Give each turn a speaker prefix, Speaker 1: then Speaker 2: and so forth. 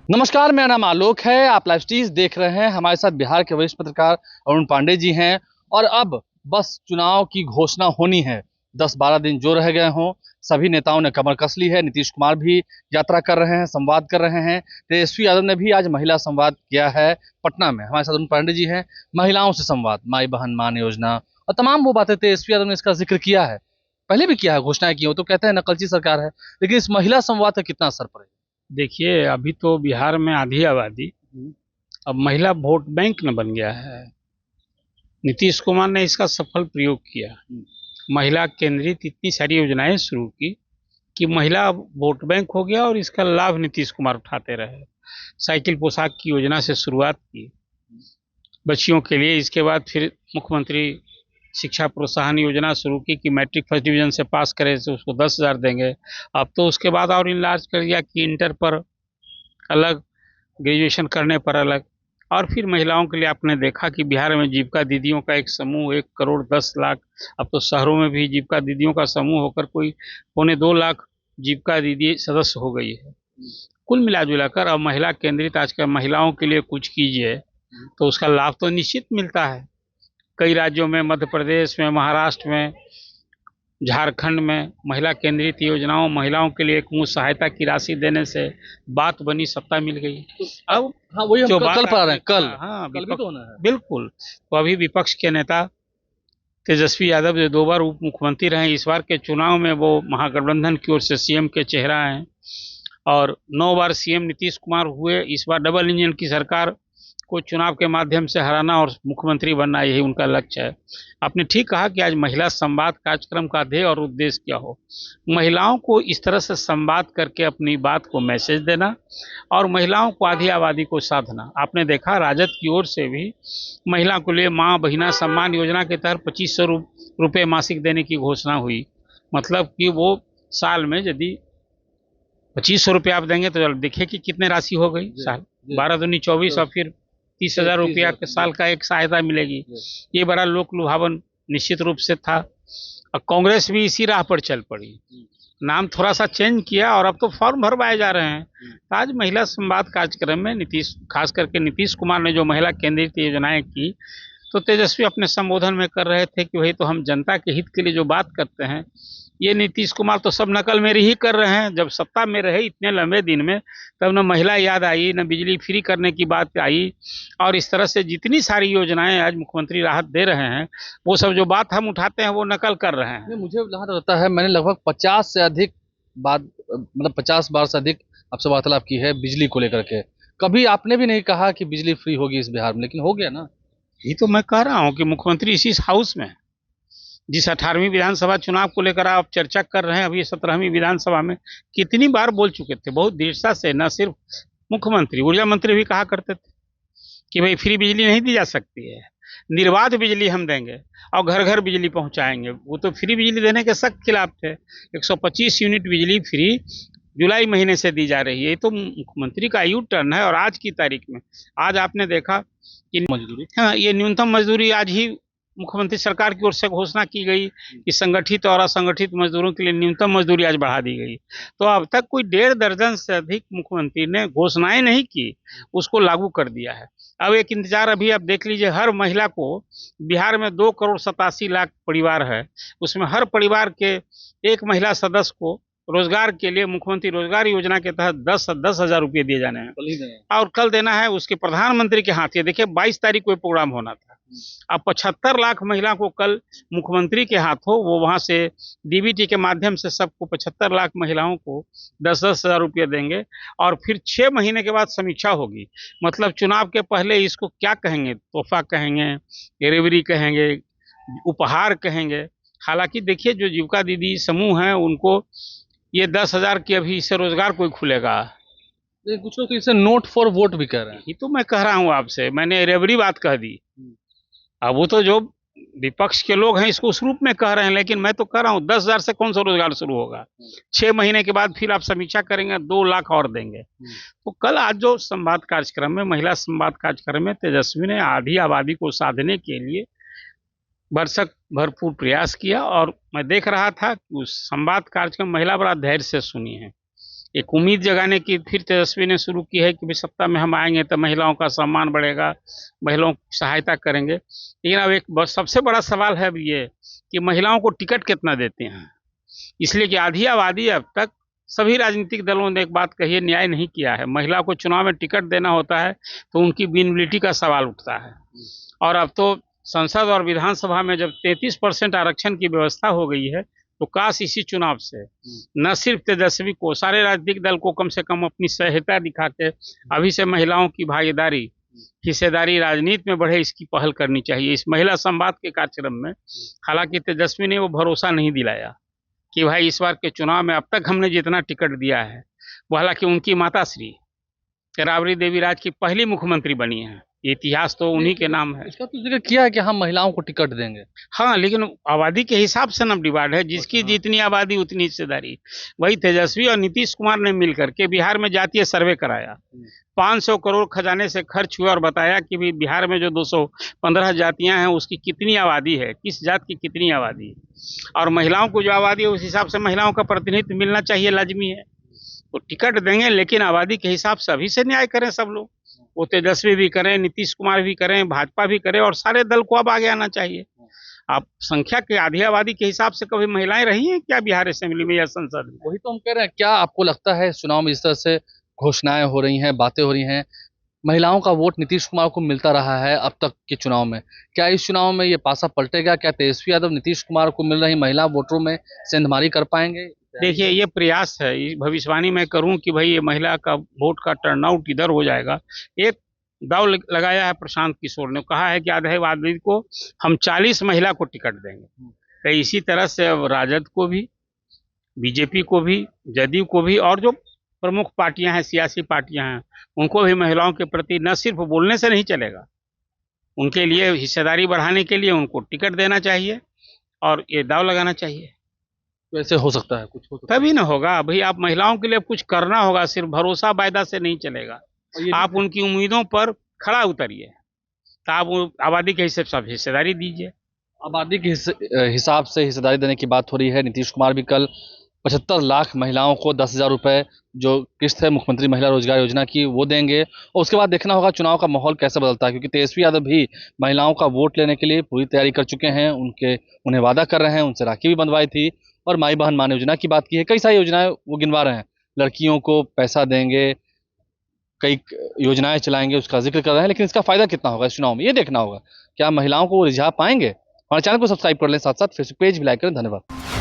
Speaker 1: नमस्कार, मेरा नाम आलोक है। आप लाइव स्टीज देख रहे हैं। हमारे साथ बिहार के वरिष्ठ पत्रकार अरुण पांडे जी हैं। और अब बस चुनाव की घोषणा होनी है। 10-12 दिन जो रह गए हों, सभी नेताओं ने कमर कस ली है। नीतीश कुमार भी यात्रा कर रहे हैं, संवाद कर रहे हैं। तेजस्वी यादव ने भी आज महिला संवाद किया है पटना में। हमारे साथ अरुण पांडे जी हैं। महिलाओं से संवाद, माई बहन मान योजना और तमाम वो बातें तेजस्वी यादव ने इसका जिक्र किया है। पहले भी किया है, घोषणाएं की हो तो कहते हैं नकलची सरकार है, लेकिन इस महिला संवाद का कितना असर पड़ेगा?
Speaker 2: देखिए, अभी तो बिहार में आधी आबादी अब महिला वोट बैंक न बन गया है। नीतीश कुमार ने इसका सफल प्रयोग किया। महिला केंद्रित इतनी सारी योजनाएं शुरू की कि महिला अब वोट बैंक हो गया और इसका लाभ नीतीश कुमार उठाते रहे। साइकिल पोशाक की योजना से शुरुआत की बच्चियों के लिए, इसके बाद फिर मुख्यमंत्री शिक्षा प्रोत्साहन योजना शुरू की कि मैट्रिक फर्स्ट डिवीजन से पास करे तो उसको 10,000 देंगे। अब तो उसके बाद और इनलार्ज कर दिया कि इंटर पर अलग, ग्रेजुएशन करने पर अलग। और फिर महिलाओं के लिए आपने देखा कि बिहार में जीविका दीदियों का एक समूह 1,10,00,000, अब तो शहरों में भी जीविका दीदियों का समूह होकर कोई 1,2 लाख जीविका दीदी सदस्य हो गई है। कुल मिला जुला कर अब महिला केंद्रित आजकल महिलाओं के लिए कुछ कीजिए तो उसका लाभ तो निश्चित मिलता है। कई राज्यों में, मध्य प्रदेश में, महाराष्ट्र में, झारखंड में महिला केंद्रित योजनाओं, महिलाओं के लिए एक मुफ्त सहायता की राशि देने से बात बनी, सत्ता मिल गई। अब
Speaker 1: हाँ, वही हम
Speaker 2: जो
Speaker 1: कल पढ़ा रहे हैं। कल
Speaker 2: हाँ,
Speaker 1: कल भी तो होना है।
Speaker 2: बिल्कुल। तो अभी विपक्ष के नेता तेजस्वी यादव जो 2 बार उप मुख्यमंत्री रहे, इस बार के चुनाव में वो महागठबंधन की ओर से सीएम के चेहरा हैं। और 9 बार सीएम नीतीश कुमार हुए, इस बार डबल इंजन की सरकार को चुनाव के माध्यम से हराना और मुख्यमंत्री बनना, यही उनका लक्ष्य है। आपने ठीक कहा कि आज महिला संवाद कार्यक्रम का ध्येय और उद्देश्य क्या हो। महिलाओं को इस तरह से संवाद करके अपनी बात को मैसेज देना और महिलाओं को, आधी आबादी को साधना। आपने देखा राजद की ओर से भी महिला को लिए माँ बहिना सम्मान योजना के तहत 2,500 रुपये मासिक देने की घोषणा हुई। मतलब कि वो साल में यदि 2,500 रुपये आप देंगे तो देखिए कि कितने राशि हो गई। साल 12 दूनी 24 और फिर 30,000 रुपया के साल का एक सहायता मिलेगी। ये बड़ा लोक लुभावन निश्चित रूप से था। और कांग्रेस भी इसी राह पर चल पड़ी, नाम थोड़ा सा चेंज किया और अब तो फॉर्म भरवाए जा रहे हैं। आज महिला संवाद कार्यक्रम में नीतीश, खास करके नीतीश कुमार ने जो महिला केंद्रित योजनाएं की, तो तेजस्वी अपने संबोधन में कर रहे थे कि भाई तो हम जनता के हित के लिए जो बात करते हैं, ये नीतीश कुमार तो सब नकल मेरी ही कर रहे हैं। जब सत्ता में रहे इतने लंबे दिन में, तब न महिला याद आई, न बिजली फ्री करने की बात आई। और इस तरह से जितनी सारी योजनाएं आज मुख्यमंत्री राहत दे रहे हैं, वो सब जो बात हम उठाते हैं वो नकल कर रहे हैं।
Speaker 1: मुझे जहाँ तक लगता है, मैंने लगभग 50 से अधिक बात, मतलब 50 बार से अधिक आपसे वार्तालाप की है बिजली को लेकर के। कभी आपने भी नहीं कहा कि बिजली फ्री होगी इस बिहार में, लेकिन हो गया ना।
Speaker 2: ये तो मैं कह रहा हूँ कि मुख्यमंत्री इसी हाउस में, जिस 18वीं विधानसभा चुनाव को लेकर आप चर्चा कर रहे हैं, अभी 17वीं विधानसभा में कितनी बार बोल चुके थे, बहुत दृढ़ता से। न सिर्फ मुख्यमंत्री, ऊर्जा मंत्री भी कहा करते थे कि भाई फ्री बिजली नहीं दी जा सकती है, निर्बाध बिजली हम देंगे और घर घर बिजली पहुंचाएंगे। वो तो फ्री बिजली देने के सख्त खिलाफ थे। 125 यूनिट बिजली फ्री जुलाई महीने से दी जा रही है। ये तो मुख्यमंत्री का यू टर्न है। और आज की तारीख में, आज आपने देखा कि
Speaker 1: मजदूरी,
Speaker 2: हाँ, ये न्यूनतम मजदूरी आज ही मुख्यमंत्री सरकार की ओर से घोषणा की गई कि संगठित और असंगठित मजदूरों के लिए न्यूनतम मजदूरी आज बढ़ा दी गई। तो अब तक कोई 1.5 दर्जन से अधिक मुख्यमंत्री ने घोषणाएं नहीं की, उसको लागू कर दिया है। अब एक इंतजार, अभी आप देख लीजिए, हर महिला को, बिहार में 2,87,00,000 परिवार है, उसमें हर परिवार के एक महिला सदस्य को रोजगार के लिए मुख्यमंत्री रोजगार योजना के तहत 10,000 रुपये दिए जाने हैं। और कल देना है उसके प्रधानमंत्री के हाथ। ये देखिए 22 तारीख को प्रोग्राम होना था। अब 75 लाख महिला को कल मुख्यमंत्री के हाथों, वो वहां से डीबीटी के माध्यम से सबको 75 लाख महिलाओं को 10,000 रुपये देंगे। और फिर 6 महीने के बाद समीक्षा होगी। मतलब चुनाव के पहले इसको क्या कहेंगे, तोहफा कहेंगे, रेवड़ी कहेंगे, उपहार कहेंगे। हालांकि देखिए, जो जीविका दीदी समूह हैं उनको ये 10,000 की, अभी इससे रोजगार कोई खुलेगा?
Speaker 1: कुछ लोग तो इसे नोट फॉर वोट भी कह रहे हैं।
Speaker 2: ये तो मैं कह रहा हूँ आपसे, मैंने रेवड़ी बात कह दी। अब वो तो जो विपक्ष के लोग हैं इसको उस रूप में कह रहे हैं, लेकिन मैं तो कह रहा हूँ 10,000 से कौन सा रोजगार शुरू होगा? 6 महीने के बाद फिर आप समीक्षा करेंगे, 2 लाख और देंगे। तो कल आज जो संवाद कार्यक्रम में, महिला संवाद कार्यक्रम में, तेजस्वी ने आधी आबादी को साधने के लिए भरसक भरपूर प्रयास किया। और मैं देख रहा था कि उस संवाद कार्यक्रम महिला बड़ा धैर्य से सुनी है। एक उम्मीद जगाने की फिर तेजस्वी ने शुरू की है कि भाई सत्ता में हम आएंगे तो महिलाओं का सम्मान बढ़ेगा, महिलाओं की सहायता करेंगे। लेकिन अब एक सबसे बड़ा सवाल है अब ये कि महिलाओं को टिकट कितना देते हैं, इसलिए कि आधी आबादी अब तक सभी राजनीतिक दलों ने एक बात कही है, न्याय नहीं किया है। महिला को चुनाव में टिकट देना होता है तो उनकी विनेबिलिटी का सवाल उठता है। और अब तो संसद और विधानसभा में जब 33% आरक्षण की व्यवस्था हो गई है तो काश इसी चुनाव से न सिर्फ तेजस्वी को, सारे राजनीतिक दल को कम से कम अपनी सहजता दिखा के अभी से महिलाओं की भागीदारी, हिस्सेदारी राजनीति में बढ़े, इसकी पहल करनी चाहिए। इस महिला संवाद के कार्यक्रम में हालांकि तेजस्वी ने वो भरोसा नहीं दिलाया कि भाई इस बार के चुनाव में अब तक हमने जितना टिकट दिया है, वो हालांकि उनकी माताश्री राबड़ी देवी राज की पहली मुख्यमंत्री बनी है, इतिहास तो उन्हीं के नाम है।
Speaker 1: इसका तो जिक्र किया है कि हम महिलाओं को टिकट देंगे।
Speaker 2: हाँ, लेकिन आबादी के हिसाब से ना डिवाइड है, जिसकी जितनी आबादी उतनी हिस्सेदारी। वही तेजस्वी और नीतीश कुमार ने मिलकर के बिहार में जातीय सर्वे कराया, 500 करोड़ खजाने से खर्च हुआ और बताया कि भी बिहार में जो 215 जातियां हैं उसकी कितनी आबादी है, किस जात की कितनी आबादी है, और महिलाओं को जो आबादी है उस हिसाब से महिलाओं का प्रतिनिधित्व मिलना चाहिए, लाजमी है। तो टिकट देंगे लेकिन आबादी के हिसाब से अभी से न्याय करें सब लोग। वो तेजस्वी भी करें, नीतीश कुमार भी करें, भाजपा भी करे, और सारे दल को अब आगे आना चाहिए। आप संख्या के आधी आबादी के हिसाब से कभी महिलाएं रही हैं क्या बिहार असेंबली में या संसद में?
Speaker 1: वही तो हम कह रहे हैं। क्या आपको लगता है चुनाव में जिस तरह से घोषणाएं हो रही हैं, बातें हो रही हैं, महिलाओं का वोट नीतीश कुमार को मिलता रहा है अब तक के चुनाव में, क्या इस चुनाव में ये पासा पलटेगा? क्या तेजस्वी यादव नीतीश कुमार को मिल रही महिला वोटरों में सेंधमारी कर पाएंगे?
Speaker 2: देखिए, ये प्रयास है, ये भविष्यवाणी मैं करूं कि भाई ये महिला का वोट का टर्नआउट इधर हो जाएगा। एक दाव लगाया है प्रशांत किशोर ने, कहा है कि आधे आबादी को हम 40 महिला को टिकट देंगे। तो इसी तरह से अब राजद को भी, बीजेपी को भी, जदयू को भी, और जो प्रमुख पार्टियां हैं, सियासी पार्टियां हैं, उनको भी महिलाओं के प्रति न सिर्फ बोलने से नहीं चलेगा, उनके लिए हिस्सेदारी बढ़ाने के लिए उनको टिकट देना चाहिए और ये दाव लगाना चाहिए।
Speaker 1: वैसे हो सकता है, कुछ हो सकता
Speaker 2: तभी ना होगा। भाई आप महिलाओं के लिए कुछ करना होगा, सिर्फ भरोसा वायदा से नहीं चलेगा। आप उनकी उम्मीदों पर खड़ा उतरिए, तो आप आबादी के हिसाब से हिस्सेदारी दीजिए।
Speaker 1: आबादी के हिसाब से हिस्सेदारी देने की बात हो रही है। नीतीश कुमार भी कल 75 लाख महिलाओं को 10,000 रुपए जो किस्त है मुख्यमंत्री महिला रोजगार योजना की वो देंगे, और उसके बाद देखना होगा चुनाव का माहौल कैसे बदलता है, क्योंकि तेजस्वी यादव भी महिलाओं का वोट लेने के लिए पूरी तैयारी कर चुके हैं। उन्हें वादा कर रहे हैं, उनसे राखी भी बंधवाई थी, और माई बहन मान योजना की बात की है। कई सारी योजनाएं वो गिनवा रहे हैं, लड़कियों को पैसा देंगे, कई योजनाएं चलाएंगे, उसका जिक्र कर रहे हैं। लेकिन इसका फायदा कितना होगा इस चुनाव में, ये देखना होगा। क्या महिलाओं को वो रिझा पाएंगे? हमारे चैनल को सब्सक्राइब कर लें, साथ साथ फेसबुक पेज भी लाइक करें। धन्यवाद।